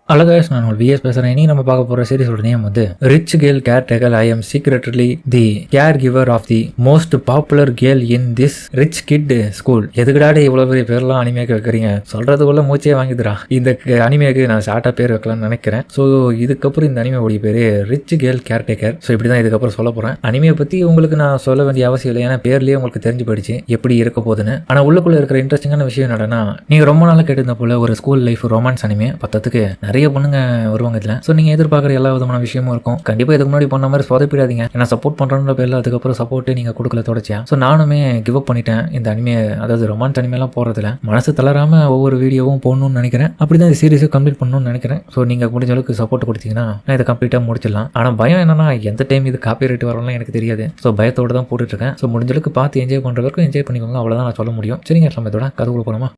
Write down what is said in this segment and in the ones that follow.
Hello guys, நான் உங்கள் vs பேசுகிறேன். இனி நம்ம பார்க்க போகிற சீரிஸோட நேம் வந்து rich girl caretaker. I am secretly the caregiver of the most popular girl in this rich kid school. எதுக்கடாடி இவ்வளோ பெரிய பேர்லாம் அனிமேக்கு வைக்கிறீங்க? சொல்கிறதுக்குள்ள மூச்சே வாங்கிதுரா. இந்த அனிமேக்கு நான் ஷார்ட்டாக பேர் வைக்கலாம்னு நினைக்கிறேன். ஸோ இதுக்கப்புறம் இந்த அனிமேவுடைய பேர் rich girl caretaker. So இப்படி தான் இதுக்கப்புறம் சொல்ல போகிறேன். அனிமையை பற்றி உங்களுக்கு நான் சொல்ல வேண்டிய அவசியம் இல்லை, ஏன்னா பேர்லேயே உங்களுக்கு தெரிஞ்சு போயிடுச்சு எப்படி இருக்க போகுதுன்னு. ஆனால் உள்ளுக்குள்ளே இருக்கிற இன்ட்ரெஸ்டிங்கான விஷயம் என்னன்னா, நீங்கள் ரொம்ப நாளாக கேட்டிருந்த போல ஒரு ஸ்கூல் லைஃப் ரொமான்ஸ் அனிமே பத்தத்துக்கு நிறைய பொண்ணுங்க வருவாங்க இதில். ஸோ நீங்கள் எதிர்பார்க்குற எல்லா விதமான விஷயமும் இருக்கும். கண்டிப்பாக இதுக்கு முன்னாடி பண்ண மாதிரி சொதப்பிடாதீங்க. ஏன்னா சப்போர்ட் பண்ணுறன்ற பேரில் அதுக்கப்புறம் சப்போர்ட்டு நீங்கள் கொடுக்கல தொடச்சியா. ஸோ நானுமே கிவ் அப் பண்ணிட்டேன் இந்த அனிமே, அதாவது ரொமான்ஸ் அனிமேலாம் போகிறதுல. மனசு தளராமல் ஒவ்வொரு வீடியோவும் போடணும்னு நினைக்கிறேன். அப்படி தான் இந்த சீரிஸை கம்ப்ளீட் பண்ணணும்னு நினைக்கிறேன். ஸோ நீங்கள் முடிஞ்ச அளவுக்கு சப்போர்ட் கொடுத்தீங்கன்னா நான் இதை கம்ப்ளீட்டாக முடிச்சிடலாம். ஆனால் பயம் என்னன்னா, எந்த டைம் இது காப்பி ரைட் வரலாம் எனக்கு தெரியாது. ஸோ பயத்தோடு தான் போட்டுட்ருக்கேன். ஸோ முடிஞ்ச அளவுக்கு பார்த்து என்ஜாய் பண்ணுற வரைக்கும் என்ஜாய் பண்ணிக்கோங்க, அவ்வளோதான் நான் சொல்ல முடியும். சரிங்க, நம்ம இதோட கதை போகலாமா?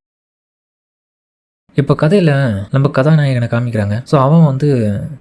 இப்போ கதையில் நம்ம கதாநாயகனை காமிக்கிறாங்க. ஸோ அவன் வந்து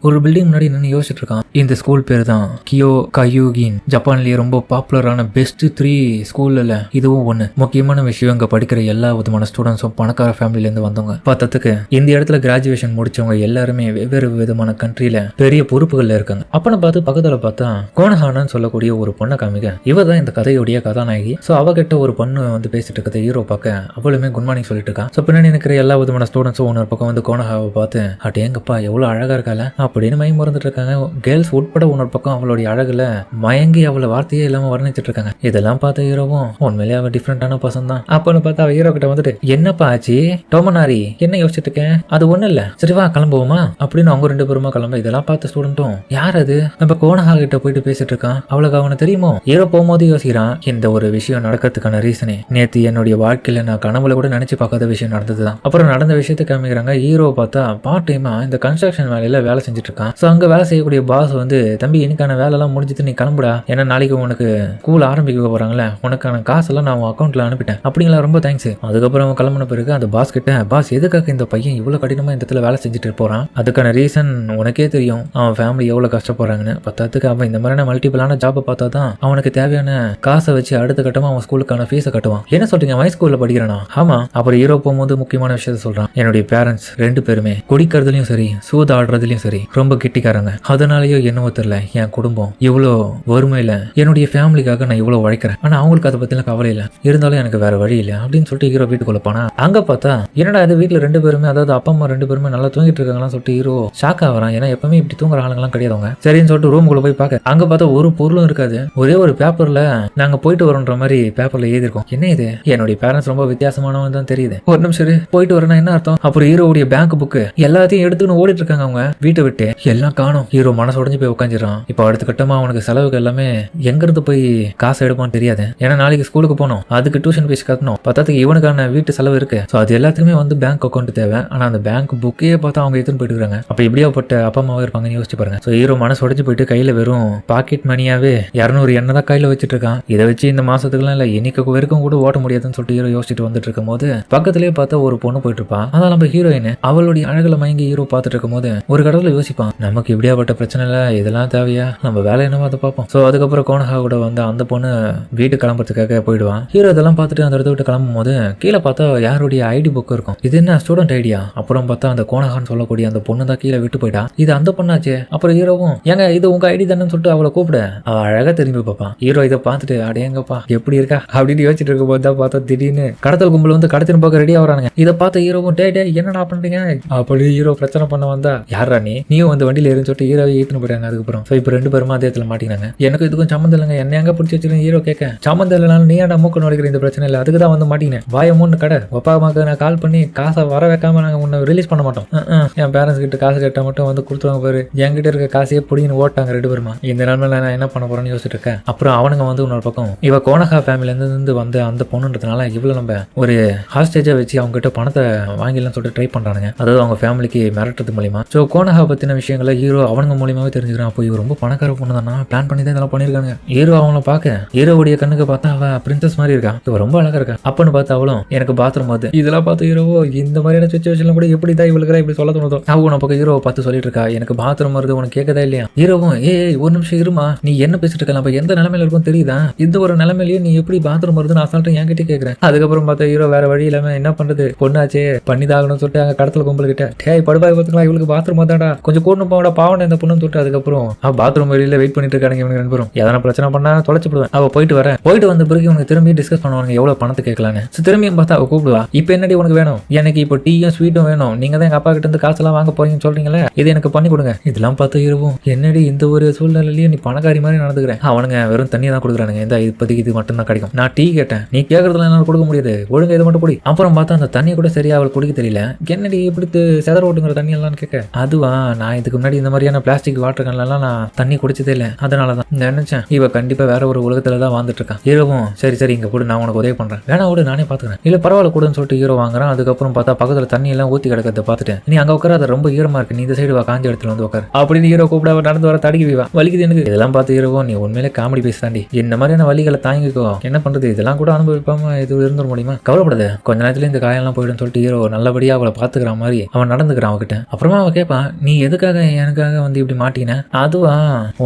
ஒரு பில்டிங் முன்னாடி நின்று யோசிச்சுட்டு இருக்கான். இந்த ஸ்கூல் பேர் தான் கியோ கயூகின். ஜப்பான்லேயே ரொம்ப பாப்புலரான பெஸ்ட் 3 ஸ்கூலில் இதுவும் ஒன்று. முக்கியமான விஷயம், இங்கே படிக்கிற எல்லா விதமான ஸ்டூடெண்ட்ஸும் பணக்கார ஃபேமிலியிலேருந்து வந்தவங்க. பார்த்ததுக்கு இந்த இடத்துல கிராஜுவேஷன் முடிச்சவங்க எல்லாருமே வெவ்வேறு விதமான கண்ட்ரியில் பெரிய பொறுப்புகளில் இருக்காங்க. அப்பன்னு பார்த்து பக்கத்தில் பார்த்தா கோனஹானன்னு சொல்லக்கூடிய ஒரு பொண்ணை காமிக்க. இவ தான் இந்த கதையுடைய கதாநாயகி. ஸோ அவகிட்ட ஒரு பொண்ணு வந்து பேசிட்டு இருக்கிறத ஹீரோ பார்க்க அவளுமே குட் மார்னிங் சொல்லிட்டு இருக்கா. ஸோ பின்னாடி இருக்கிற எல்லா விதமான ஒரு பக்கம் வந்து கோனஹாவை பார்த்து அடேங்கப்பா எவ்வளவு அழகா இருக்கால அப்படின்னு மயம் மறந்துட்டு இருக்காங்க. கேர்ள்ஸ் உட்பட இன்னொரு பக்கம் அவளுடைய அழகுல மயங்கி அவளை வார்த்தையே இல்லாம வர்ணிச்சிட்டு இருக்காங்க. இதெல்லாம் பார்த்த ஹீரோவும் உண்மையிலேயே அவ டிஃப்ரெண்டான பர்சன் தான். அப்பன்னு பார்த்தா அவ ஹீரோ கிட்ட வந்துட்டு, என்னப்பா ஆச்சு டோமனாரி, என்ன யோசிச்சுட்டு இருக்கேன்? அது ஒண்ணு இல்ல, சரிவா கிளம்புவோமா அப்படின்னு அவங்க 2 பேருமா கிளம்ப. இதெல்லாம் பார்த்த ஸ்டூடெண்ட்டும் யார் அது நம்ம கோனஹா கிட்ட போயிட்டு பேசிட்டு இருக்கான், அவளுக்கு அவனை தெரியுமோ? ஹீரோ போகும்போது யோசிக்கிறான், இந்த ஒரு விஷயம் நடக்கிறதுக்கான ரீசனே நேத்து என்னுடைய வாழ்க்கையில நான் கனவுல கூட நினைச்சு பார்க்காத விஷயம் நடந்ததுதான். அப்புறம் நடந்த விஷயத்தை காமிக்கிறாங்க. ஹீரோ பார்த்தா பார்ட் டைமா இந்த கன்ஸ்ட்ரக்ஷன் வேலையில வேலை செஞ்சுட்டு இருக்கான். ஸோ அங்க வேலை செய்யக்கூடிய பாஸ் வந்து, தம்பி இன்னைக்கான வேலை எல்லாம் முடிஞ்சிட்டு நீ கிளம்புடா, ஏன்னா நாளைக்கு உனக்கு ஸ்கூல் ஆரம்பிக்க போறாங்களே, உனக்கான காசெல்லாம் நான் அக்கௌண்ட்ல அனுப்பிட்டேன் அப்படிங்களா, ரொம்ப தேங்க்ஸ். அதுக்கப்புறம் அவன் கிளம்பின பிறகு அந்த பாஸ் கிட்ட, பாஸ் எதுக்காக இந்த பையன் இவ்வளவு கடினமா இந்த இடத்துல வேலை செஞ்சுட்டு போறான்? அதுக்கான ரீசன் உனக்கே தெரியும், அவன் ஃபேமிலி எவ்வளவு கஷ்டப்படுறாங்கன்னு. பத்தாத்துக்கு அவன் இந்த மாதிரியான மல்டிபிளான ஜாப்பை பார்த்தா தான் அவனுக்கு தேவையான காசை வச்சு அடுத்த கட்டமா அவன் ஸ்கூலுக்கான ஃபீஸை கட்டுவான். என்ன சொல்றீங்க, ஹை ஸ்கூல்ல படிக்கிறானா? ஆமா. அப்புறம் ஹீரோ போகும்போது முக்கியமான விஷயத்த சொல்றான், என்னுடைய பேரண்ட்ஸ் 2 பேருமே குடிக்கிறதுலயும் சரி சூது ஆடுறதுலயும் சரி ரொம்ப கெட்டிக்காரங்க. அதனாலயோ என்னவோ தெரியல, என் குடும்பம் இவ்வளோ வறுமையில என்னுடைய ஃபேமிலிக்காக நான் இவ்வளவு உழைக்கிறேன், ஆனா அவங்களுக்கு அதை பத்தின கவலை இல்லை, இருந்தாலும் எனக்கு வேற வழி இல்லை அப்படின்னு சொல்லிட்டு ஹீரோ வீட்டுக்குள்ள போனா, அங்க பார்த்தா என்னடா இது வீட்டுல 2 பேருமே, அதாவது அப்பா அம்மா 2 பேருமே நல்லா தூங்கிட்டு இருக்காங்கன்னு சொல்லிட்டு ஹீரோ ஷாக் ஆகிறான். ஏன்னா எப்பவுமே இப்படி தூங்குற ஆளுங்கெல்லாம் கிடையாதுங்க. சரின்னு சொல்லிட்டு ரூமுக்குள்ள போய் பார்க்க, அங்க பார்த்தா ஒரு பொருளும் இருக்காது. ஒரே ஒரு பேப்பர்ல நாங்க போயிட்டு வரோன்ற மாதிரி பேப்பர்ல எழுதிருக்கோம். என்ன இது, என்னுடைய பேரண்ட்ஸ் ரொம்ப வித்தியாசமானவன் தான் தெரியுது. ஒரு நிமிஷம் போயிட்டு வரேன்னா என்ன அர்த்தம்? அப்புறம் ஹீரோவுடைய பேங்க் புக்கு எல்லாத்தையும் எடுத்துன்னு ஓடிட்டு இருக்காங்க அவங்க வீட்டை விட்டு, எல்லாம் காணும். ஹீரோ மனசு உடஞ்சு போய் உட்காந்துறான். இப்போ அடுத்த கட்டமா அவனுக்கு செலவுக்கு எல்லாமே எங்க இருந்து போய் காசு எடுப்பான்னு தெரியாது. ஏன்னா நாளைக்கு ஸ்கூலுக்கு போகணும், அதுக்கு டியூஷன் ஃபீஸ் கட்டணும், பத்தாத்துக்கு இவனுக்கான வீட்டு செலவு இருக்கு. ஸோ அது எல்லாத்துக்குமே வந்து பேங்க் அக்கௌண்ட் தேவை. ஆனா அந்த பேங்க் புக்கே பார்த்தா அவங்க எடுத்துன்னு போயிட்டு இருக்காங்க. அப்ப எப்படியாப்பட்ட அப்பா அம்மாவே இருப்பாங்கன்னு யோசிச்சு பாருங்க. ஸோ ஹீரோ மனசு உடஞ்சு போயிட்டு கையில வெறும் பாக்கெட் மணியாவே 200 எண்ணெய் தான் கையில வச்சுட்டு இருக்கான். இதை வச்சு இந்த மாசத்துக்குலாம் இல்ல இன்னைக்கு வரைக்கும் கூட ஓட்ட முடியாதுன்னு சொல்லிட்டு ஹீரோ யோசிச்சுட்டு வந்துட்டு இருக்கும் போது பக்கத்திலேயே பார்த்தா ஒரு பொண்ணு போயிட்டு இருப்பான். அதான் நம்ம ஹீரோயின். அவளுடைய அழகுல மயங்கி ஹீரோ பார்த்துட்டு இருக்கும் போது ஒரு கடவுள யோசிப்பான், நமக்கு இப்படியாப்பட்ட பிரச்சனை இல்ல, இதெல்லாம் தேவையா, நம்ம வேலை என்னவோ அதை பார்ப்போம். ஸோ அதுக்கப்புறம் கோனஹா கூட வந்து அந்த பொண்ணு வீட்டு கிளம்புறதுக்காக போயிடுவான். ஹீரோ இதெல்லாம் பார்த்துட்டு அந்த இடத்த விட்டு கிளம்பும் போது கீழே பார்த்தா யாருடைய ஐடி புக் இருக்கும். இது என்ன ஸ்டூடெண்ட் ஐடியா? அப்புறம் பார்த்தா அந்த கோனஹான்னு சொல்லக்கூடிய அந்த பொண்ணு தான் கீழே விட்டு போயிட்டா. இது அந்த பொண்ணாச்சு. அப்புறம் ஹீரோவும், ஏங்க இது உங்க ஐடி தானே சொல்லிட்டு அவளை கூப்பிட, அவ அழகா திரும்பி பார்ப்பான். ஹீரோ இதை பார்த்துட்டு அடேங்கப்பா எப்படி இருக்கா அப்படின்னு யோசிச்சுட்டு இருக்கும் போது தான் பார்த்தா திடீர்னு கடத்தல் கும்பல் வந்து கடத்தின்னு போக ரெடி ஆகிறானுங்க. இதை பார்த்த ஹீரோவும், டே என்னடா பண்றீங்க அப்படி ஹீரோ பிரச்சனை பண்ண வந்தா, யாரா நீயும் வந்து வண்டியில ஏறின்னு சொல்லிட்டு ஹீரோவை ஏத்துன்னு போயிட்டாங்க. அதுக்கப்புறம் இப்போ 2 பேருமா அதே இடத்துல மாட்டினாங்க. எனக்கு இதுக்கும் சம்மந்தம் இல்லைங்க, என்ன எங்க பிடிச்சி வச்சிருக்கேன் ஹீரோ கேட்க. சம்மந்தம் இல்லைனாலும் நீ ஏன்டா மூக்கு நுழைக்கிற இந்த பிரச்சனை இல்லை, அதுக்கு தான் வந்து மாட்டினேன். வாய மூணு கடை அப்பா அம்மாக்கு நான் கால் பண்ணி காசை வர வைக்காம நாங்கள் உன்னை ரிலீஸ் பண்ண மாட்டோம். என் பேரண்ட்ஸ் கிட்ட காசு கேட்டால் மட்டும் வந்து கொடுத்துருவாங்க பாரு, என்கிட்ட இருக்க காசையே பிடின்னு ஓட்டாங்க 2 பேருமா. இந்த நிலமையில நான் என்ன பண்ண போறேன்னு யோசிச்சுட்டு இருக்கேன். அப்புறம் அவனுங்க வந்து இன்னொரு பக்கம் இவ கோனஹா ஃபேமிலியிலேருந்து வந்து அந்த பொண்ணுன்றதுனால இவ்வளவு நம்ம ஒரு ஹாஸ்டேஜா வச்சு அவங்க கிட்ட பணத்தை வாங்கிடலாம் சொல்லிட்டு ட்ரை பண்றானுங்க. அதாவது அவங்க ஃபேமிலிக்கு மிரட்டுறது மூலியமா. ஸோ கோனஹா பத்தின விஷயங்களை ஹீரோ அவனுங்க மூலியமாவே தெரிஞ்சுக்கிறான். அப்போ இவர் ரொம்ப பணக்கார பொண்ணு தானா, பிளான் பண்ணி தான் இதெல்லாம் பண்ணிருக்காங்க. ஹீரோ அவங்கள பார்க்க ஹீரோவுடைய கண்ணுக்கு பார்த்தா அவ பிரின்சஸ் மாதிரி இருக்கா, இவ ரொம்ப அழகா இருக்கா. அப்பன்னு பார்த்து அவளும் எனக்கு பாத்ரூம் வருது. இதெல்லாம் பார்த்து ஹீரோவோ இந்த மாதிரியான சுச்சுவேஷன்ல கூட எப்படி தான் இவளுக்கு இப்படி சொல்ல தோணுதோ. அவ உன பக்கம் ஹீரோவை பார்த்து சொல்லிட்டு இருக்கா, எனக்கு பாத்ரூம் வருது, உனக்கு கேட்கதா இல்லையா? ஹீரோவும், ஒரு நிமிஷம் இருமா, நீ என்ன பேசிட்டு இருக்க, நம்ம எந்த நிலைமையில இருக்கும் தெரியுதா? இந்த ஒரு நிலைமையிலேயே நீ எப்படி பாத்ரூம் வருதுன்னு அசால்ட்டு என்கிட்ட கேட்கிறேன். அதுக்கப்புறம் பார்த்தா ஹீரோ வேற வழி இல்லாம என்ன பண்றது, பொண்ணாச்சே பண்ணி பண்ணி தாகணும்னு சொல்லிட்டு அங்க கடத்தல கும்பல் கிட்ட டேய் படுபாய் பார்த்துக்கலாம் இவளுக்கு பாத்ரூம் தான்டா கொஞ்சம் கூட்டு போடா பாவம் இந்த பொண்ணு சொல்லிட்டு அதுக்கப்புறம் பாத்ரூம் வெளியில வெயிட் பண்ணிட்டு இருக்காங்க இவங்க ரெண்டு பேரும் எதனா பிரச்சனை பண்ணா தொலைச்சு போடுவேன் அவ போயிட்டு வந்த பிறகு இவங்க திரும்பி டிஸ்கஸ் பண்ணுவாங்க எவ்வளவு பணத்தை கேட்கலான்னு திரும்பியும் பார்த்தா அவ கூப்பிடுவா இப்ப என்னடி உனக்கு வேணும் எனக்கு இப்போ டீயும் ஸ்வீட்டும் வேணும் நீங்க தான் எங்க அப்பா கிட்ட இருந்து காசெல்லாம் வாங்க போறீங்கன்னு சொல்றீங்களே இது எனக்கு பண்ணி கொடுங்க இதெல்லாம் பார்த்து இருவும் என்னடி இந்த ஒரு சூழ்நிலையிலயும் நீ பணக்காரி மாதிரி நடந்துக்கிறேன் அவனுங்க வெறும் தண்ணியை தான் கொடுக்குறானுங்க இந்த இப்போதைக்கு இது மட்டும் தான் கிடைக்கும் நான் டீ கேட்டேன் நீ கேட்கறதுல என்னால கொடுக்க முடியாது ஒழுங்கு இது மட்டும் குடி அப்புறம் பார்த்தா அந்த தண்ணி கூட சரியா அவள் குடிக்க தெரியல என்னடி இப்படி செதற ஓட்டுங்கிற தண்ணி எல்லாம் கேட்க அதுவா நான் இதுக்கு முன்னாடி இந்த மாதிரியான பிளாஸ்டிக் வாட்டர் கேன்லாம் நான் தண்ணி குடிச்சதே இல்லை அதனாலதான் நினைச்சேன் இவ கண்டிப்பா வேற ஒரு உலகத்துல தான் வாழ்ந்துட்டு இருக்கான் ஹீரோவும் சரி இங்க கூட நான் உனக்கு உதவி பண்றேன் வேணா கூட நானே பாத்துக்கிறேன் இல்ல பரவாயில்ல கூடன்னு சொல்லிட்டு ஹீரோ வாங்குறான் அதுக்கப்புறம் பார்த்தா பக்கத்துல தண்ணி எல்லாம் ஊத்தி கிடக்கிறத பார்த்துட்டு நீ அங்க உட்கார அது ரொம்ப ஈரமா இருக்கு நீ இந்த சைடு வா காஞ்ச இடத்துல வந்து உட்கார் அப்படின்னு ஹீரோ கூப்பிட நடந்து வர தடுக்கி வைவா வலிக்குது எனக்கு இதெல்லாம் பார்த்து ஹீரோவோ நீ உண்மையிலே காமெடி பேச தாண்டி இந்த மாதிரியான வலிகளை தாங்கிக்கோ என்ன பண்றது இதெல்லாம் கூட அனுபவிப்பாம இது இருந்துட முடியுமா கவலைப்படாது கொஞ்ச நேரத்துல இந்த காயெல்லாம் போயிடும் சொல்லிட்டு ஹீரோ நல்லபடியா அவளை பாத்துக்கிற மாதிரி அவன் நடந்துக்கிறான் அவகிட்ட அப்புறமா அவன் கேட்பான் நீ எதுக்காக எனக்காக வந்து இப்படி மாட்டின அதுவா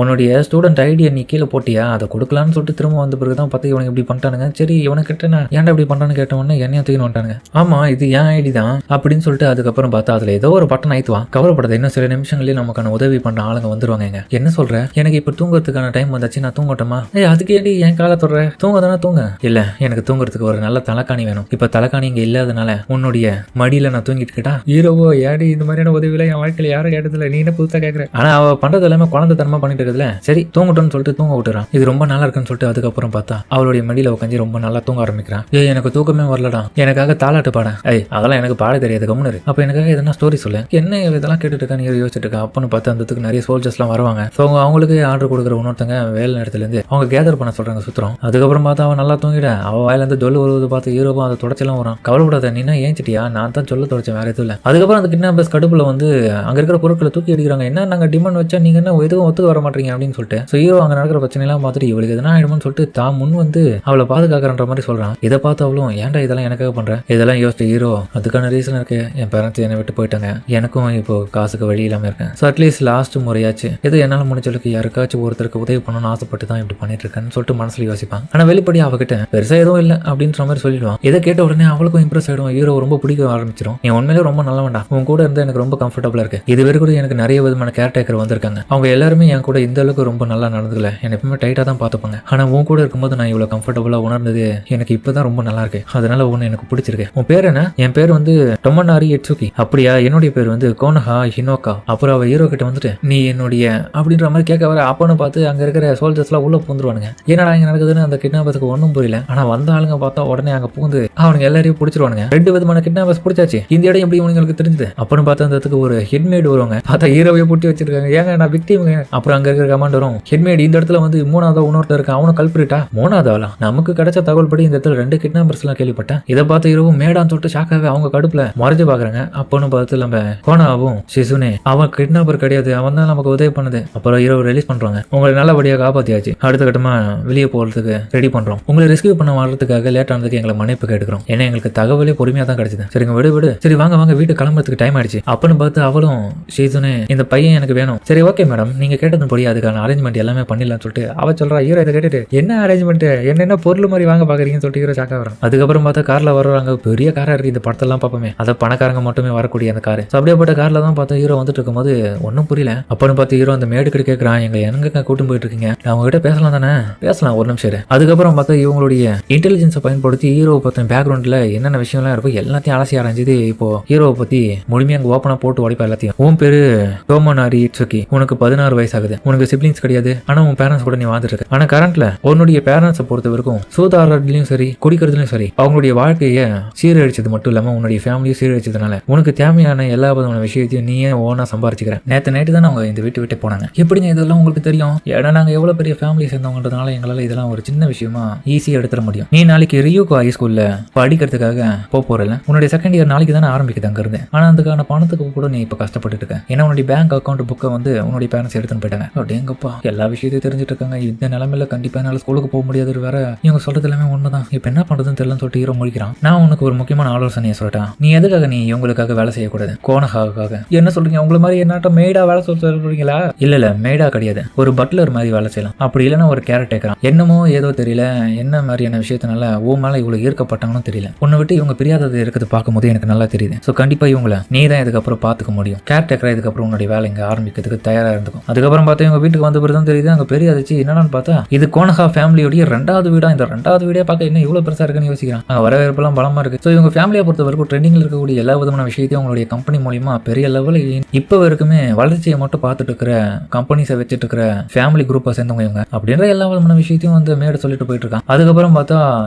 உன்னுடைய ஸ்டூடெண்ட் ஐடியா நீ கீழே போட்டியா அதை கொடுக்கலான்னு சொல்லிட்டு திரும்ப வந்த பிறகுதான் பார்த்து இவனுக்கு இப்படி பண்ணிட்டானுங்க சரி இவனுக்கு கிட்ட நான் ஏன்டா இப்படி பண்றான்னு கேட்டவொன்னே என்னையும் தூக்கி வந்துட்டானுங்க ஆமா இது ஏன் ஐடி தான் அப்படின்னு சொல்லிட்டு அதுக்கப்புறம் பார்த்தா அதுல ஏதோ ஒரு பட்டன் ஆயித்துவான் கவலைப்படாது இன்னும் சில நிமிஷங்களே நமக்கான உதவி பண்ற ஆளுங்க வந்துருவாங்க என்ன சொல்ற எனக்கு இப்ப தூங்குறதுக்கான டைம் வந்தாச்சு நான் தூங்கட்டுமா அதுக்கு ஏடி என் காலை தொடர தூங்கதானே தூங்க இல்ல எனக்கு தூங்குறதுக்கு ஒரு நல்ல தலைக்காணி வேணும் இப்ப தலைக்காணி இங்க இல்லாதனால உன்னுடைய மடியில நான் தூங்கிட்டு கேட்டா ஹீரோவோ ஏடி இந்த மாதிரியான உதவியில என் வாழ்க்கையில யாரும் கேட்டதில்ல நீ என்ன புதுசா கேட்கற ஆனா அவ பண்றது எல்லாமே குழந்தை தரமா பண்ணிட்டு இருக்குதுல சரி தூங்கட்டும்னு சொல்லிட்டு தூங்க விட்டுறான் இது ரொம்ப நல்லா இருக்குன்னு சொல்லிட்டு அதுக்கப்புறம் பார்த்தா அவளுடைய மடியில உட்காந்து ரொம்ப நல்லா தூங்க ஆரம்பிக்கிறான் எனக்கு தூக்கமே வரலடா எனக்காக தாலாட்டு பாட அதெல்லாம் எனக்கு பாட தெரியாது கம்முனு அப்ப எனக்காக எதனா ஸ்டோரி சொல்லு என்ன இதெல்லாம் கேட்டுட்டு இருக்கா நீ யோசிச்சுட்டு இருக்கா அப்பன்னு பார்த்து அந்த நிறைய சோல்ஜர்ஸ் எல்லாம் வருவாங்க அவங்களுக்கு ஆர்டர் கொடுக்குற இன்னொருத்தங்க வேலை நேரத்துல இருந்து அவங்க கேதர் பண்ண சொல்றாங்க சுத்தம் அதுக்கப்புறம் பார்த்தா அவன் நல்லா தூங்கிட அவ வாயில இருந்து ஜொல்லு வருவது பார்த்து ஹீரோவும் அதை தொடச்செல்லாம் வரும் கவலைப்படாத நீனா ஏஞ்சிட்டியா நான் தான் சொல்ல தொடச்சேன் வேற எதுவும் இல்லை அதுக்கப்புறம் அந்த கிட்னாப்பர்ஸ் கடுப்புல வந்து அங்க இருக்கிற பொருட்களை தூக்கி அடிக்கிறாங்க என்ன நாங்க டிமாண்ட் வச்சா நீங்க என்ன எதுவும் ஒத்துக்க வர மாட்டீங்க அப்படின்னு சொல்லிட்டு ஹீரோ அங்க நடக்கிற பிரச்சனை எல்லாம் பார்த்துட்டு இவளுக்கு எதனா ஆயிடும்னு சொல்லிட்டு தான் முன் வந்து அவளை பாதுகாக்கிறன்ற மாதிரி சொல்றான் இதை பார்த்து அவளும் ஏன்டா இதெல்லாம் எனக்காக பண்றேன் இதெல்லாம் யோசிச்சு ஹீரோ அதுக்கான ரீசன் இருக்கு என் பேரண்ட்ஸ் என்னை விட்டு போயிட்டாங்க எனக்கும் இப்போ காசுக்கு வழி இல்லாம இருக்கேன் ஸோ அட்லீஸ்ட் லாஸ்ட் முறையாச்சு இது என்னால முடிஞ்சளவுக்கு யாருக்காச்சும் ஒருத்தருக்கு உதவி பண்ணணும்னு ஆசைப்பட்டு தான் இப்படி பண்ணிட்டு இருக்கேன்னு சொல்லிட்டு மனசுல யோசிப்பான் ஆனா வெளிப்படி அவகிட்ட பெருசா எதுவும் இல்லை அப்படின்ற மாதிரி சொல்லிடுவான் இதை கேட்ட உடனே அவளுக்கும் இம்ப்ரெஸ் ஆயிடும் ஹீரோ ரொம்ப பிடிக்க ஆரம்பிச்சிடும் நீ உண்மையிலே ரொம்ப நல்ல வேண்டாம் உன் கூட இருந்தா எனக்கு ரொம்ப கம்ஃபர்டபுளா இருக்கு இது வரை கூட எனக்கு நிறைய விதமான கேர்டேக்கர் வந்திருக்காங்க அவங்க எல்லாருமே என் கூட இந்த அளவுக்கு ரொம்ப நல்லா நடந்துக்கல என்ன எப்பவுமே டைட்டா தான் பார்த்துப்பாங்க ஆனா உன் கூட இருக்கும்போது நான் இவ்வளவு கம்ஃபர்டபுளா உணர்ந்தது எனக்கு இப்பதான் ரொம்ப நல்லா இருக்கு அதனால ஒன்னு எனக்கு பிடிச்சிருக்கு உன் பேர் என்ன என் பேர் வந்து டொமனாரி எட்சுகி அப்படியா என்னுடைய பேர் வந்து கோனஹா ஹினோகா அப்புறம் அவ ஹீரோ கிட்ட வந்துட்டு நீ என்னுடைய அப்படின்ற மாதிரி கேட்க வர அப்பன்னு பார்த்து அங்க இருக்கிற சோல்ஜர்ஸ் எல்லாம் உள்ள பூந்துருவானுங்க என்னடா இங்க நடக்குதுன்னு அந்த கிட்னாப்பர்ஸ்க்கு ஒன்றும் புரியல ஆனா வந்த ஆளுங்க பார்த்தா உடனே அங்க பூந்து அவனுங்க எல்லாரையும் பிடிச்சிருவானுங்க 2 விதமான கிட்னாப்பர்ஸ் பிடிச்சாச்சு இந்த இடம் எப்படி உங்களுக்கு தெரிஞ்சது அப்புறம் பார்த்தா அந்த இடத்துக்கு ஒரு ஹெட்மேட் வருவாங்க பார்த்தா ஹீரோவை பூட்டி வச்சிருக்காங்க ஏங்க நான் விக்டிமுங்க அப்புறம் அங்க இருக்கிற கமாண்டரும் ஹெட்மேட் இந்த இடத்துல வந்து 3வது இன்னொருத்தர் இருக்கான் அவனும் கல்பிரிட்டா 3வது நமக்கு கிடைச்ச தகவல் படி இந்த இடத்துல 2 கிட்னாப்பர்ஸ் எல்லாம் கேள்விப்பட்டேன் இதை பார்த்து ஹீரோவும் மேடான்னு சொல்லிட்டு ஷாக்காவே அவங்க கடுப்புல மறைஞ்சு பாக்குறாங்க அப்பன்னு பார்த்து நம்ம கோனாவும் சிசுனே அவன் கிட்னாப்பர் கிடையாது அவன் தான் நமக்கு உதவி பண்ணுது அப்புறம் ஹீரோ ரிலீஸ் பண்றாங்க உங்களை நல்லபடியாக காப்பாத்தியாச்சு அடுத்த கட்டமா வெளியே போறதுக்கு ரெடி பண்றோம் உங்களை ரெஸ்கியூ பண்ண வர்றதுக்காக லேட் ஆனதுக்கு எங்களை மன்னிப்பு கேட்டுக்கிறோம் ஏன்னா எங்களுக்கு தகவலே பொறுமையா தான் கிடைச்சது சரிங்க விடு சரி வாங்க வீட்டு கிளம்புறதுக்கு டைம் ஆயிடுச்சு அப்பன்னு பார்த்து அவளும் ஷீசுனே இந்த பையன் எனக்கு வேணும் சரி ஓகே மேடம் நீங்க கேட்டதுபடி அதுக்கான அரேஞ்ச்மெண்ட் எல்லாமே பண்ணிடலாம்னு சொல்லிட்டு அவ சொல்றா ஹீரோ இதை கேட்டுட்டு என்ன அரேஞ்ச்மெண்ட் என்னென்ன பொருள் மாதிரி வாங்க பாக்குறீங்கன்னு சொல்லிட்டு ஹீரோ ஷாக்கா வரும் அதுக்கப்புறம் பார்த்தா கார்ல வர்றாங்க பெரிய காரா இருக்கு இந்த படத்தெல்லாம் பார்ப்போமே அதை பணக்காரங்க மட்டுமே வரக்கூடிய அந்த கார் அப்படியேப்பட்ட கார்ல தான் பார்த்தா ஹீரோ வந்துட்டு இருக்கும்போது ஒன்னும் புரியல அப்பன்னு பார்த்து ஹீரோ அந்த மேடு கிட்ட கேட்கறான் எங்க எங்க கூட்டும் போயிட்டு இருக்கீங்க அவங்க கிட்ட பேசலாம் தானே பேசலாம் ஒரு நிமிஷம் அதுக்கப்புறம் பார்த்தா இவங்களுடைய இன்டெலிஜென்ஸை பயன்படுத்தி ஹீரோவை பத்தி பேக்ரவுண்ட்ல என்னென்ன விஷயம்லாம் இருக்கும் எல்லாத்தையும் அலசி ஆரம்பிச்சது இப்போ ஹீரோவை பத்தி முழுமையா அங்க ஓப்பனா போட்டு உடைப்பா எல்லாத்தையும் உன் பேரு டோமனாரி இட்சுகி உனக்கு 16 வயசு ஆகுது உனக்கு சிப்ளிங்ஸ் கிடையாது ஆனா உன் பேரண்ட்ஸ் கூட நீ வாழ்ந்துட்டு இருக்க ஆனா கரண்ட்ல உன்னுடைய பேரண்ட்ஸை பொறுத்த வரைக்கும் சூதாடுறதுலயும் சரி குடிக்கிறதுலயும் சரி அவங்களுடைய வாழ்க்கையை சீரழிச்சது மட்டும் இல்லாம உன்னுடைய ஃபேமிலியும் சீரழிச்சதுனால உனக்கு தேவையான எல்லா விதமான விஷயத்தையும் நீயே ஓனா சம்பாரிச்சுக்கிற நேற்று நைட்டு தான் அவங்க இந்த விட்டு போனாங்க எப்படிங்க இதெல்லாம் உங்களுக்கு தெரியும் ஏன்னா நாங்க எவ்வளவு பெரிய ஃபேமிலி சேர்ந்தவங்கன்றதுனால எங்களால இதெல்லாம் ஒரு சின்ன விஷயமா ஈஸியா எடுத்துட முடியும் நீ நாளைக்கு ரியூகோ ஹை ஸ்கூல்ல படிக்கிறதுக்காக போறல உன்னுடைய செகண்ட் இயர் நாளைக்கு தானே ஆரம்பிக்குது அங்க இருந்து ஆனா அதுக்கான பணத்துக்கு கூட நீ இப்ப கஷ்டப்பட்டு இருக்க ஏன்னா உன்னுடைய பேங்க் அக்கௌண்ட் புக்கை வந்து உன்னுடைய பேரண்ட்ஸ் எடுத்துன்னு போயிட்டாங்க அப்படியேங்கப்பா எல்லா விஷயத்தையும் தெரிஞ்சுட்டு இருக்காங்க இந்த நிலைமையில கண்டிப்பா என்னால ஸ்கூலுக்கு போக முடியாது வேற இவங்க சொல்றது எல்லாமே உண்மைதான் இப்ப என்ன பண்றதுன்னு தெரியலன்னு சொல்லிட்டு ஹீரோ முடிக்கிறான் நான் உனக்கு ஒரு முக்கியமான ஆலோசனையை சொல்லிட்டேன் நீ எதுக்காக நீ இவங்களுக்காக வேலை செய்யக்கூடாது கோனஹாவுக்காக என்ன சொல்றீங்க உங்களை மாதிரி என்ன மேடா வேலை சொல்றீங்களா இல்ல மேடா கிடையாது ஒரு பட்லர் மாதிரி வேலை செய்யலாம் அப்படி இல்லைன்னா ஒரு கேரட் டேக்கரான் என்னமோ ஏதோ தெரியல என்ன மாதிரியான விஷயத்தினால ஓ மேல இவ்வளவு ஈர்க்கப்பட்டாங்கன்னு தெரியல உன்னை விட்டு இவங்க பிரியாதது இருக்கிறது பார்க்கும்போது எனக்கு நல்லா தெரியுது. ஸோ கண்டிப்பாக இவங்களை நீ தான் இதுக்கப்புறம் பார்த்துக்க முடியும். கேர்டேக்கராக இதுக்கப்புறம் உன்னுடைய வேலை இங்கே ஆரம்பிக்கிறதுக்கு தயாராக இருந்துக்கும். அதுக்கப்புறம் பார்த்தா இவங்க வீட்டுக்கு வந்த பிறகு தான் தெரியுது அங்கே பெரிய அதிர்ச்சி. என்னன்னு பார்த்தா இது கோனஹா ஃபேமிலியோடைய 2வது வீடா. இந்த 2வது வீடே பார்க்க என்ன இவ்வளோ பெருசாக இருக்குன்னு யோசிக்கிறான். அங்கே வரவேற்பெல்லாம் பலமாக இருக்கு. ஸோ இவங்க ஃபேமிலியை பொறுத்த வரைக்கும் ட்ரெண்டிங்கில் இருக்கக்கூடிய எல்லா விதமான விஷயத்தையும் அவங்களுடைய கம்பெனி மூலியமா பெரிய லெவலில் இப்போ வரைக்குமே வளர்ச்சியை மட்டும் பார்த்துட்டு இருக்கிற கம்பெனிஸை வச்சுட்டு இருக்கிற ஃபேமிலி குரூப்பை சேர்ந்தவங்க இவங்க அப்படின்ற எல்லா விதமான விஷயத்தையும் வந்து மேடு சொல்லிட்டு போயிட்டு இருக்கான். அதுக்கப்புறம் பார்த்தா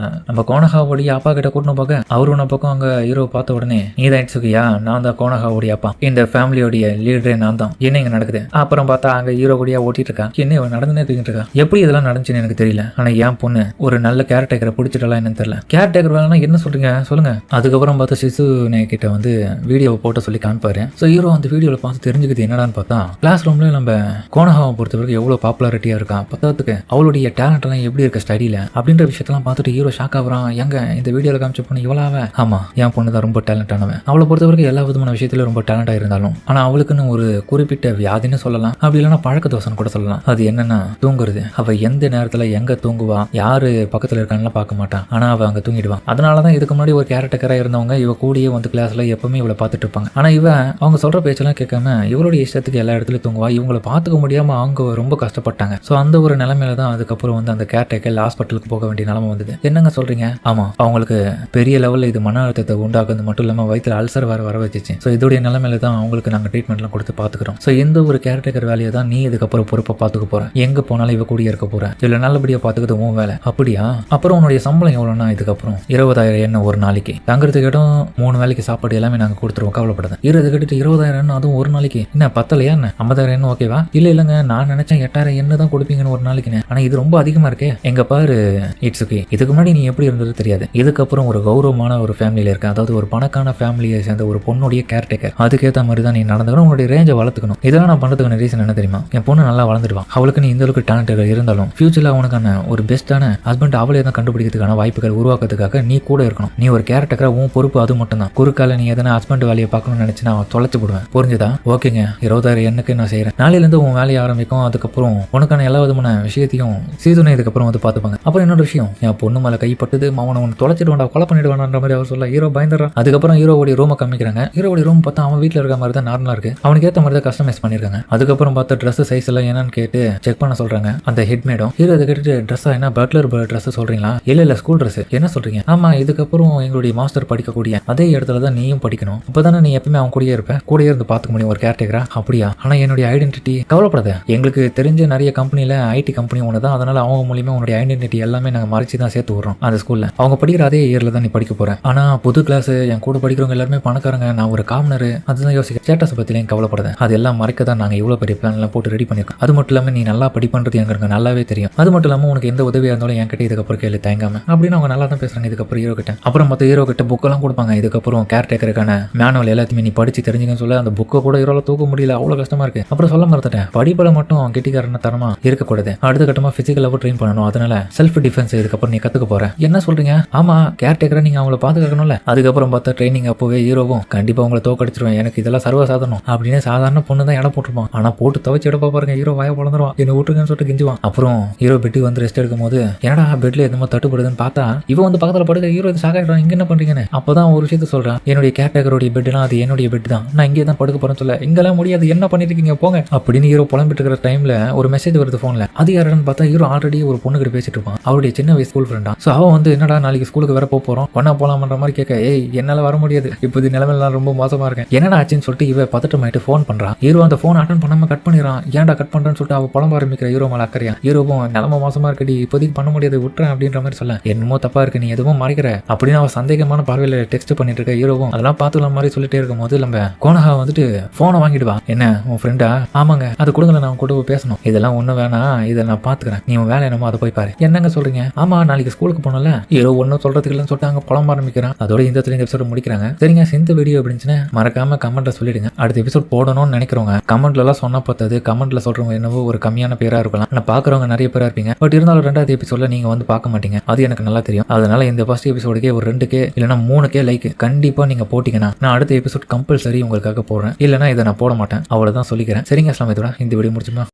நம்ம கோனஹாவுடைய அப்பா கிட்ட கூட்டணும் பார்க்க அவரு ஒன்ன பக்கம் அங்கே ஹீரோ பார்த்த உடனே நீ தான் இட்சுக்கியா, நான் தான் கோனஹாவுடைய அப்பா, இந்த ஃபேமிலியோடைய லீடரே நான் தான், என்ன இங்க நடக்குது. அப்புறம் பார்த்தா அங்க ஹீரோ கூடியா ஓட்டிட்டு இருக்கா. என்ன நடந்துனே தூக்கிட்டு இருக்கா. எப்படி இதெல்லாம் நடந்துச்சுன்னு எனக்கு தெரியல. ஆனா என் பொண்ணு ஒரு நல்ல கேர்டேக்கரை பிடிச்சிட்டலாம் என்னன்னு தெரியல. கேர்டேக்கர் வேலைன்னா என்ன சொல்றீங்க சொல்லுங்க. அதுக்கப்புறம் பார்த்தா சிசு கிட்ட வந்து வீடியோவை போட்டு சொல்லி காமிப்பாரு. ஸோ ஹீரோ அந்த வீடியோவில் பார்த்து தெரிஞ்சுக்கிது என்னடான்னு பார்த்தா கிளாஸ் ரூம்ல நம்ம கோனஹாவை பொறுத்த வரைக்கும் எவ்வளோ பாப்புலாரிட்டியா இருக்கா, பத்தாவதுக்கு அவளுடைய டேலண்ட் எல்லாம் எப்படி இருக்க ஸ்டடியில அப்படின்ற விஷயத்தெல்லாம் பார்த்துட்டு ஹீரோ ஷாக் ஆகுறான். எங்க இந்த வீடியோவில் காமிச்ச பொண்ணு இவ்வளவு? ஆமா, என் பொண்ணு தான் ரொம்ப டேலண்டானவன். அவளை பொறுத்த வரைக்கும் எல்லா விதமான விஷயத்திலும் ரொம்ப டேலண்டா இருந்தாலும் ஆனா அவளுக்குன்னு ஒரு குறிப்பிட்ட வியாதின்னு சொல்லலாம், அப்படி இல்லைன்னா பழக்க தோசைன்னு கூட சொல்லலாம். அது என்னன்னா தூங்குறது. அவ எந்த நேரத்துல எங்க தூங்குவா, யாரு பக்கத்துல இருக்கான்னு பார்க்க மாட்டான், ஆனா அவ அங்க தூங்கிடுவான். அதனாலதான் இதுக்கு முன்னாடி ஒரு கேரக்டரா இருந்தவங்க இவ கூடயே வந்து கிளாஸ்ல எப்பவுமே இவளை பார்த்துட்டு இருப்பாங்க. ஆனா இவ அவங்க சொல்ற பேச்செல்லாம் கேட்காம இவளுடைய இஷ்டத்துக்கு எல்லா இடத்துலயும் தூங்குவா. இவங்களை பார்த்துக்க முடியாம அவங்க ரொம்ப கஷ்டப்பட்டாங்க. ஸோ அந்த ஒரு நிலைமையில தான் அதுக்கப்புறம் வந்து அந்த கேர்டேக்கர் ஹாஸ்பிட்டலுக்கு போக வேண்டிய நிலைமை வந்தது. என்னங்க சொல்றீங்க? ஆமா, அவங்களுக்கு பெரிய லெவலில் இது மன அழுத்தத்தை உண்டாக்குறது மட்டும் இல்லாமல் வயிற்றுல அல்சர் வர வச்சிச்சு. ஸோ இதோடைய நிலைமையில தான் அவங்களுக்கு நாங்கள் ட்ரீட்மெண்ட்லாம் கொடுத்து பார்த்துக்கிறோம். ஸோ எந்த ஒரு கேர்டேக்கர் வேலையை தான் நீ இதுக்கப்புறம் பொறுப்பை பார்த்துக்க போற, எங்க போனாலும் இவ கூடிய இருக்க போற, இல்லை நல்லபடியா பார்த்துக்கிறது உன் வேலை. அப்படியா? அப்புறம் உன்னுடைய சம்பளம் எவ்வளோனா இதுக்கப்புறம் 20,000 என்ன ஒரு நாளைக்கு, தங்குறதுக்கு இடம் 3 வேலைக்கு சாப்பாடு எல்லாமே நாங்கள் கொடுத்துருவோம், கவலைப்படாது. 20 கட்டிட்டு 20,000 அதுவும் ஒரு நாளைக்கு என்ன பத்தலையா என்ன? 50,000 ஓகேவா? இல்லைங்க நான் நினைச்சேன் 8,000 என்ன தான் கொடுப்பீங்கன்னு ஒரு நாளைக்கு. ஆனா இது ரொம்ப அதிகமா இருக்கே. எங்க பாரு இட்ஸ் ஓகே, இதுக்கு முன்னாடி நீ எப்படி இருந்தது தெரியாது, இதுக்கப்புறம் ஒரு கௌரவமான ஒரு ஃபேமிலியில இருக்க, அதாவது ஒரு பணக்கான ஃபேமிலியை சேர்ந்த ஒரு பொண்ணுடைய கேர்டேக்கர், அதுக்கேற்ற மாதிரி தான் நீ நடந்துக்கணும், உன்னுடைய ரேஞ்சை வளர்த்துக்கணும். இதெல்லாம் நான் பண்றதுக்கான ரீசன் என்ன தெரியுமா? என் பொண்ணு நல்லா வளர்ந்துடுவான், அவளுக்கு நீ இந்த அளவுக்கு டேலண்ட் இருந்தாலும் ஃபியூச்சர்ல அவனுக்கான ஒரு பெஸ்ட்டான ஹஸ்பண்ட் அவளே தான் கண்டுபிடிக்கிறதுக்கான வாய்ப்புகள் உருவாக்குறதுக்காக நீ கூட இருக்கணும். நீ ஒரு கேரக்டரா உன் பொறுப்பு அது மட்டும் தான். குறுக்கால நீ எதனா ஹஸ்பண்ட் வேலையை பார்க்கணும்னு நினைச்சு நான் தொலைச்சு போடுவேன், புரிஞ்சுதா? ஓகேங்க, 20,000 எண்ணுக்கு நான் செய்யறேன். நாளையில இருந்து உன் வேலையை ஆரம்பிக்கும். அதுக்கப்புறம் உனக்கான எல்லா விதமான விஷயத்தையும் சீசனை இதுக்கப்புறம் வந்து பார்த்துப்பாங்க. அப்புறம் இன்னொரு விஷயம், என் பொண்ணு மேல கைப்பட்டது அவனை ஒன்று தொலைச்சிடுவான்டா, கொலை பண்ணிடுவான்ற மாதிரி அவர் சொல்ல ஹீரோ பயந்துறான். அதுக்கப்புறம் ஹீரோவுடைய ரூமை காமிக்கிறாங்க. ஹீரோவுடைய ரூம் பார்த்தா அவன் வீட்டில் இருக்க மாதிரி தான் நார்மலா இருக்கு, அவனுக்கு ஏற்ற மாதிரி தான் கஸ்டமைஸ் பண்ணிருக்காங்க. அதுக்கப்புறம் பார்த்தா ட்ரெஸ் சைஸ் எல்லாம் என்னன்னு கேட்டு செக் பண்ண சொல்றாங்க அந்த ஹெட்மேடும். ஹீரோ இதை கேட்டுட்டு ட்ரெஸ்ஸா என்ன பட்லர் ட்ரெஸ் சொல்றீங்களா? இல்ல ஸ்கூல் ட்ரெஸ். என்ன சொல்றீங்க? ஆமா, இதுக்கப்புறம் எங்களுடைய மாஸ்டர் படிக்கக்கூடிய அதே இடத்துல தான் நீயும் படிக்கணும், அப்பதானே நீ எப்பவுமே அவன் கூடயே இருப்ப, கூடயே இருந்து பார்த்துக்க முடியும் ஒரு கேரக்டரா. அப்படியா? ஆனா என்னுடைய ஐடென்டிட்டி கவலைப்படாத, எங்களுக்கு தெரிஞ்ச நிறைய கம்பெனில ஐடி கம்பெனி ஒன்று தான், அதனால அவங்க மூலியமா உன்னுடைய ஐடென்டிட்டி எல்லாமே நாங்கள் மறைச்சு தான் சேர்த்து விடுறோம் அந்த ஸ்கூல்ல. அவங்க படிக்கிற அதே இயர்ல தான் நீ படிக்க போற. ஆனா புது கிளாஸ், என் கூட படிக்கிறவங்க எல்லாருமே பணக்காரங்க, நான் ஒரு காமனர், அதுதான் யோசிக்க. ஸ்டேட்டஸ் பத்திலையும் கவலைப்படாத, அது எல்லாம் மறைக்க தான் நாங்கள் இவ்வளோ பெரிய பிளான் எல்லாம் போட்டு ரெடி பண்ணிருக்கோம். அது மட்டும் இல்லாமல் நீ நல்லா படிப்பன்றது எனக்கு நல்லாவே தெரியும். அது மட்டும் இல்லாமல் உனக்கு எந்த உதவியாக இருந்தாலும் என்கிட்ட இதுக்கப்புறம் கேள்வி தயங்காம அப்படின்னு அவங்க நல்லா தான் பேசுறாங்க. இதுக்கப்புறம் ஹீரோ கிட்ட அப்புறம் மற்ற ஹீரோ கிட்ட புக்கெல்லாம் கொடுப்பாங்க. இதுக்கப்புறம் கேர்டேக்கருக்கான மேனுவல் எல்லாத்தையுமே நீ படிச்சு தெரிஞ்சுக்கன்னு சொல்ல அந்த புக்கை கூட ஹீரோல தூக்க முடியல, அவ்வளோ கஷ்டமா இருக்கு. அப்புறம் சொல்ல மறந்துட்டேன், படிப்பில் மட்டும் கெட்டிக்காரன தரமா இருக்கக்கூடாது, அடுத்த கட்டமா பிசிக்கலாவும் ட்ரெயின் பண்ணணும், அதனால செல்ஃப் டிஃபென்ஸ் இதுக்கப்புறம் நீ கத்துக்க போற. என்ன சொல்றீங்க? ஆமா, கேர்டேக்கரை நீங்க அவங்கள பாத்துக்கணும்ல. அதுக்கப்புறம் பார்த்தா ட்ரைனிங் அப்போவே ஹீரோவும் கண்டிப்பா உங்களை தோக்கடிச்சிருவேன், எனக்கு இதெல்லாம் சர்வசாதாரணம் அப்படின்னு சாதாரண பொண்ணு தான் இடம் போட்டுருப்பான். ஆனா போட்டு துவைச்சு எடுப்பா பாருங்க, ஹீரோ வாய பொழந்துருவான், என்ன விட்டுருங்கன்னு சொல்லிட்டு கிஞ்சுவான். அப்புறம் ஹீரோ பெட்டுக்கு வந்து ரெஸ்ட் எடுக்கும் போது என்னடா பெட்ல எதுவும் தட்டுப்படுதுன்னு பார்த்தா இவன் வந்து பக்கத்துல படுக்க ஹீரோ இது சாகாயிடுறான், இங்க என்ன பண்றீங்கன்னு. அப்பதான் ஒரு விஷயத்த சொல்றான், என்னுடைய கேர்டேக்கருடைய பெட்னா அது என்னுடைய பெட் தான், நான் இங்கே தான் படுக்க போறேன்னு சொல்ல, இங்கெல்லாம் முடியாது, என்ன பண்ணிட்டு இருக்கீங்க போங்க அப்படின்னு ஹீரோ புலம்பிட்டு இருக்கிற டைம்ல ஒரு மெசேஜ் வருது போன்ல. அது யாருன்னு பார்த்தா ஹீரோ ஆல்ரெடி ஒரு பொண்ணு கிட்ட பேசிட்டு இருப்பான், அவருடைய சின்ன வயசு ஸ்கூல் ஃப்ரெண்டா. சோ அவன் வந்து என்னடா நாளைக்கு ஸ்கூலுக்கு வேற போறோம், ஒன்னா போலாம்ன்ற மாதிரி கேட்க, ஏய் என்னால வர முடியாது, இப்போ நிலைமையெல்லாம் ரொம்ப மோசமா இருக்கேன், என்னடா ஆச்சுன்னு சொல்லிட்டு இவ பதட்டமாயிட்டு ஃபோன் பண்றான். ஹீரோ அந்த ஃபோன் அட்டன் பண்ணாம கட் பண்ணிடுறான். ஏன்டா கட் பண்றேன்னு சொல்லிட்டு அவ புலம்ப ஆரம்பிக்கிற ஹீரோ மேல அக்கறையா. ஹீரோவும் நிலைமை மோசமா இருக்கடி, இப்போதைக்கு பண்ண முடியாது, விட்டுறேன் அப்படின்ற மாதிரி சொல்ல, என்னமோ தப்பா இருக்கு, நீ எதுவும் மறைக்கிற அப்படின்னு அவன் சந்தேகமான பார்வையில டெக்ஸ்ட் பண்ணிட்டு இருக்க. ஹீரோவும் அதெல்லாம் பாத்துக்கலாம் மாதிரி சொல்லிட்டே இருக்கும் போது நம்ம கோனஹா வந்துட்டு போனை வாங்கிடுவா. என்ன உன் ஃப்ரெண்டா? ஆமாங்க, அது கொடுங்கல, நான் கூட பேசணும். இதெல்லாம் ஒண்ணு வேணாம், இதை நான் பாத்துக்கிறேன், நீ உன் வேலை என்னமோ அதை போய் பாரு. என்னங்க சொல்றீங்க? ஆமா, நாளைக்கு ஸ்கூலுக்கு போனல. ஹீரோ ஒன்னும் சொல்றதுக்கு இல்லைன்னு சொல்லிட்டு அங்க புலம்ப ஆரம்பிக்கிறான். அதோட இந்த எபிசோட முடிக்கிறாங்க. சரிங்க, இந்த வீடியோ அப்படின்னுச்சுன்னா மறக்காம கமெண்ட்ல சொல்லிடுங்க. அடுத்த எபிசோட் போடணும்னு நினைக்கிறவங்க கமெண்ட்ல எல்லாம் சொன்னா பார்த்தது, கமெண்ட்ல சொல்றவங்க என்னவோ ஒரு கம்மியான பேரா இருக்கலாம், ஆனா பாக்குறவங்க நிறைய பேரா இருப்பீங்க. பட் இருந்தாலும் 2வது எபிசோட்ல நீங்க வந்து பார்க்க மாட்டீங்க, அது எனக்கு நல்லா தெரியும். அதனால இந்த ஃபர்ஸ்ட் எபிசோடுக்கே ஒரு 2K இல்லைன்னா 3K லைக் கண்டிப்பா நீங்க போட்டீங்கன்னா நான் அடுத்த எபிசோட் கம்பல்சரி உங்களுக்காக போடுறேன், இல்லைன்னா இதை நான் போட மாட்டேன். அவ்வளவுதான் சொல்லிக்கிறேன். சரிங்க, அஸ்லாம், இதோட இந்த வீடியோ முடிச்சுமா.